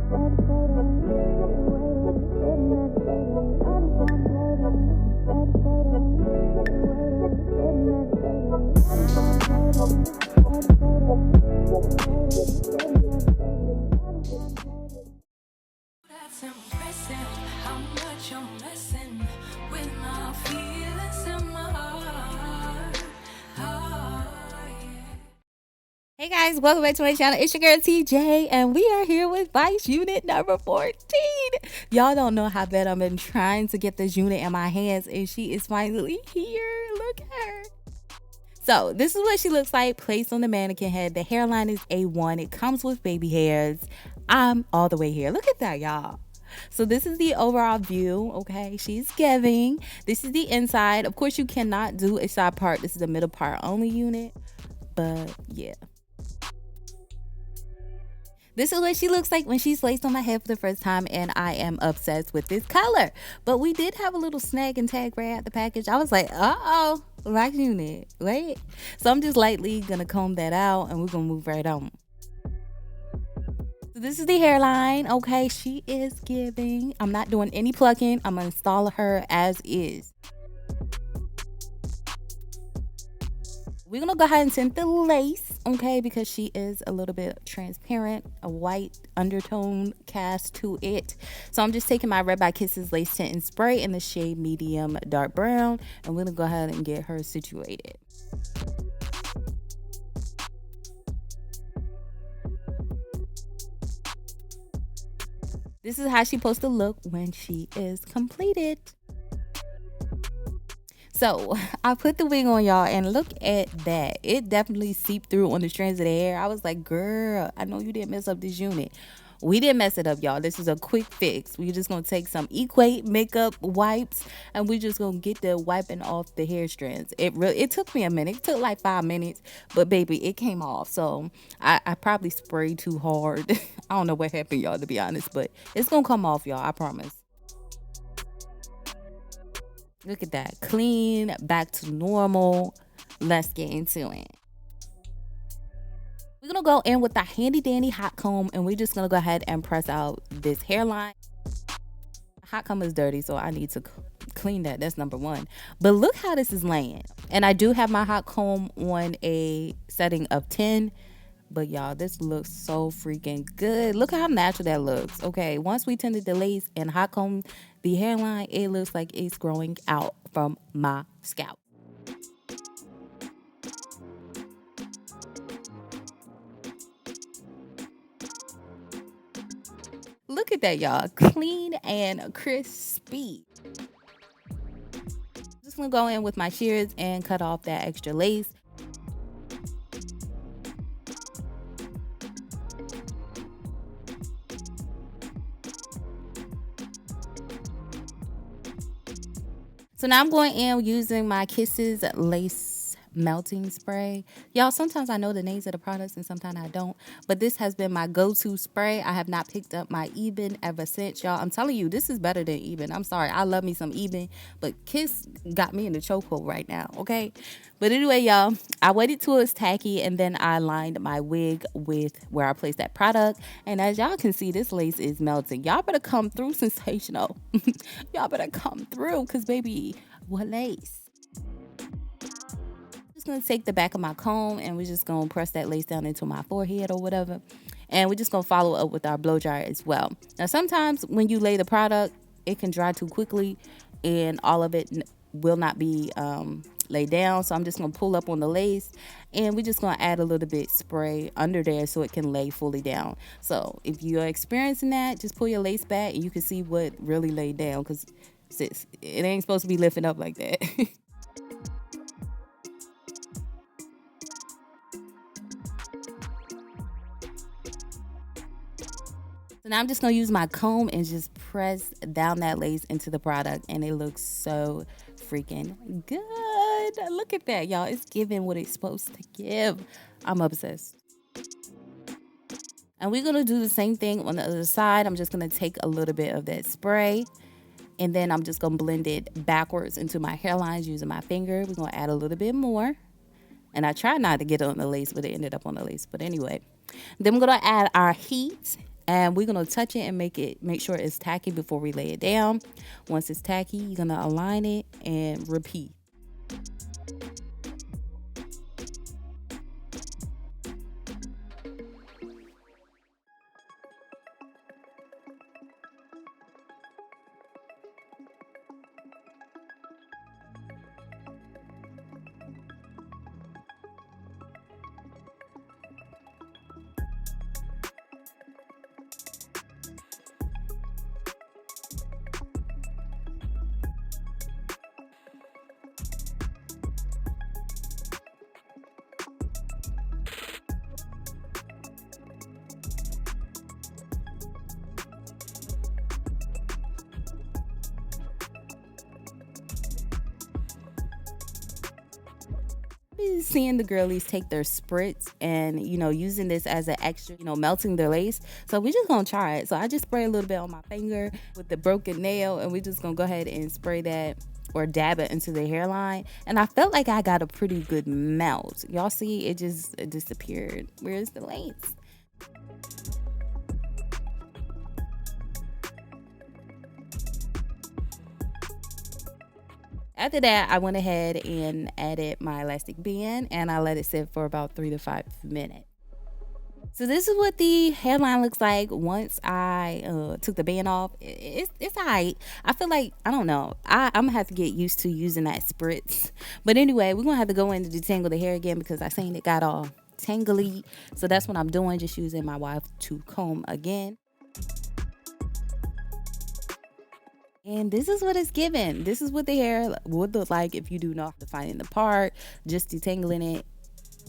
That's impressive how much I'm messing with my feelings in my heart. Hey guys, welcome back to my channel. It's your girl Tei Jae, and we are here with Vice unit number 14. Y'all don't know how bad I've been trying to get this unit in my hands, and she is finally here. Look at her. So this is what she looks like placed on the mannequin head. The hairline is A1. It comes with baby hairs. I'm all the way here. Look at that, y'all. So this is the overall view. Okay, she's giving. This is the inside. Of course, you cannot do a side part. This is the middle part only unit, but yeah. This is what she looks like when she's placed on my head for the first time, and I am obsessed with this color. But we did have a little snag and tag right at the package. I was like, uh-oh, wax unit, wait. So I'm just lightly gonna comb that out, and we're gonna move right on. So this is the hairline. Okay, she is giving. I'm not doing any plucking. I'm gonna install her as is. We're gonna go ahead and tint the lace, okay, because she is a little bit transparent, a white undertone cast to it. So I'm just taking my Red by Kisses lace tint and spray in the shade medium dark brown, and we're gonna go ahead and get her situated. This is how she's supposed to look when she is completed. So I put the wig on, y'all, and look at that. It definitely seeped through on the strands of the hair. I was like, girl, I know you didn't mess up this unit. We didn't mess it up, y'all. This is a quick fix. We're just gonna take some Equate makeup wipes, and we're just gonna get the wiping off the hair strands. It took me a minute. It took like 5 minutes, but baby, it came off. So I probably sprayed too hard. I don't know what happened, y'all, to be honest, but it's gonna come off, y'all, I promise. Look at that. Clean, back to normal. Let's get into it. We're going to go in with the handy dandy hot comb, and we're just going to go ahead and press out this hairline. The hot comb is dirty, so I need to clean that. That's number one. But look how this is laying. And I do have my hot comb on a setting of 10. But y'all, this looks so freaking good. Look how natural that looks. Okay, once we tinted the lace and hot comb the hairline, it looks like it's growing out from my scalp. Look at that, y'all. Clean and crispy. Just gonna go in with my shears and cut off that extra lace. So now I'm going in using my Kisses lace melting spray. Y'all, sometimes I know the names of the products and sometimes I don't, but this has been my go-to spray. I have not picked up my Eben ever since, y'all. I'm telling you, this is better than Eben. I'm sorry, I love me some Eben, but Kiss got me in the chokehold right now, okay? But anyway, y'all, I waited till it's tacky, and then I lined my wig with where I placed that product. And as y'all can see, this lace is melting. Y'all better come through, sensational. Y'all better come through, because baby, what lace? Just gonna take the back of my comb, and we're just gonna press that lace down into my forehead or whatever. And we're just gonna follow up with our blow dryer as well. Now, sometimes when you lay the product, it can dry too quickly, and all of it will not be laid down. So I'm just gonna pull up on the lace, and we're just gonna add a little bit spray under there so it can lay fully down. So if you're experiencing that, just pull your lace back and you can see what really laid down, because sis, it ain't supposed to be lifting up like that. So now I'm just gonna use my comb and just press down that lace into the product, and it looks so freaking good. Look at that, y'all. It's giving what it's supposed to give. I'm obsessed. And we're gonna do the same thing on the other side. I'm just gonna take a little bit of that spray, and then I'm just gonna blend it backwards into my hairlines using my finger. We're gonna add a little bit more. And I tried not to get it on the lace, but it ended up on the lace. But anyway, then we're gonna add our heat And we're gonna touch it and make sure it's tacky before we lay it down. Once it's tacky, you're gonna align it and repeat. Seeing the girlies take their spritz and using this as an extra, melting their lace. So we're just gonna try it. So I just spray a little bit on my finger with the broken nail, and we're just gonna go ahead and spray that or dab it into the hairline. And I felt like I got a pretty good melt. Y'all see it just disappeared. Where's the lace? After that, I went ahead and added my elastic band, and I let it sit for about 3 to 5 minutes. So this is what the hairline looks like once I took the band off. It's alright. I feel like, I don't know, I'm gonna have to get used to using that spritz. But anyway, we're gonna have to go in to detangle the hair again because I seen it got all tangly. So that's what I'm doing, just using my wife to comb again. And this is what it's given. This is what the hair would look like if you do not define it apart, just detangling it.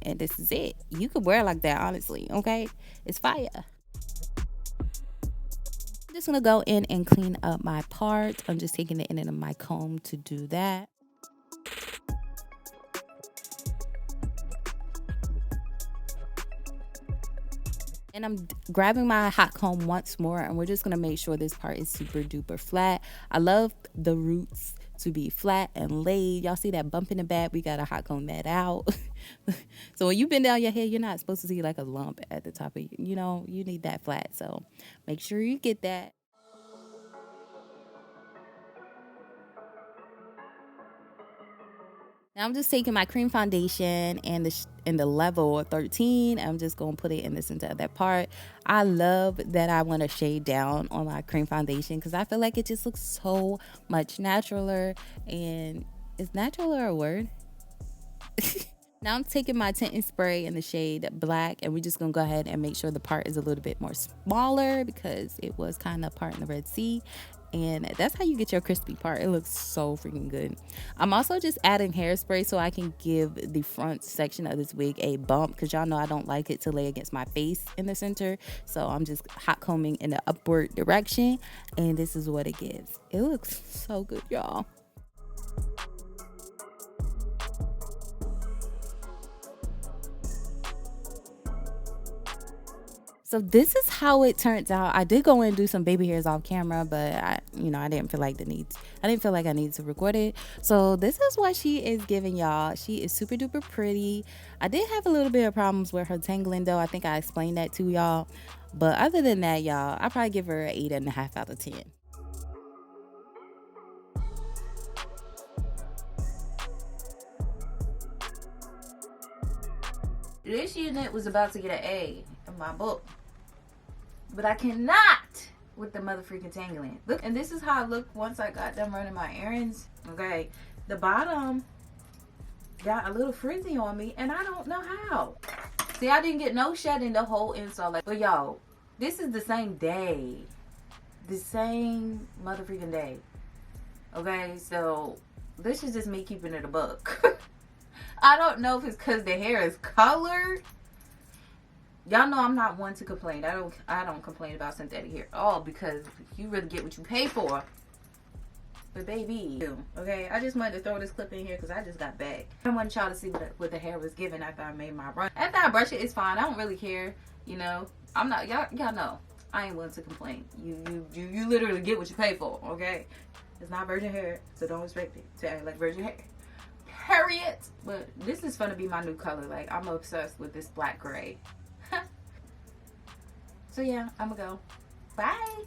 And this is it. You could wear it like that, honestly, okay? It's fire. I'm just gonna go in and clean up my part. I'm just taking the end of my comb to do that. And I'm grabbing my hot comb once more, and we're just gonna make sure this part is super duper flat. I love the roots to be flat and laid. Y'all see that bump in the back? We gotta hot comb that out. So when you bend down your hair, you're not supposed to see like a lump at the top of you need that flat. So make sure you get that. Now I'm just taking my cream foundation and the level 13. I'm just going to put it in the center of that part. I love that I want to shade down on my cream foundation because I feel like it just looks so much naturaler. And is naturaler a word? Now I'm taking my tinting spray in the shade black, and we're just going to go ahead and make sure the part is a little bit more smaller because it was kind of part in the Red Sea. And that's how you get your crispy part. It looks so freaking good. I'm also just adding hairspray so I can give the front section of this wig a bump because y'all know I don't like it to lay against my face in the center. So I'm just hot combing in the upward direction, and this is what it gives. It looks so good, y'all. So this is how it turns out. I did go in and do some baby hairs off camera, but I didn't feel like I needed to record it. So this is what she is giving y'all. She is super duper pretty. I did have a little bit of problems with her tangling though. I think I explained that to y'all. But other than that, y'all, I probably give her an 8.5 out of 10. This unit was about to get an A in my book, but I cannot with the mother freaking tangling. Look, and this is how I looked once I got done running my errands. Okay, the bottom got a little frizzy on me, and I don't know how. See, I didn't get no shedding the whole install. But y'all, this is the same day, the same mother freaking day. Okay, so this is just me keeping it a buck. I don't know if it's because the hair is colored. Y'all know I'm not one to complain. I don't complain about synthetic hair at all because you really get what you pay for. But baby, okay, I just wanted to throw this clip in here because I just got back. I wanted y'all to see what the hair was giving after I made my run. After I brush it, it's fine. I don't really care. I'm not, y'all know I ain't one to complain. You literally get what you pay for. Okay, it's not virgin hair, so don't expect it to act like virgin hair. Harriet. But this is gonna be my new color. Like, I'm obsessed with this black gray. So yeah, I'm gonna go. Bye.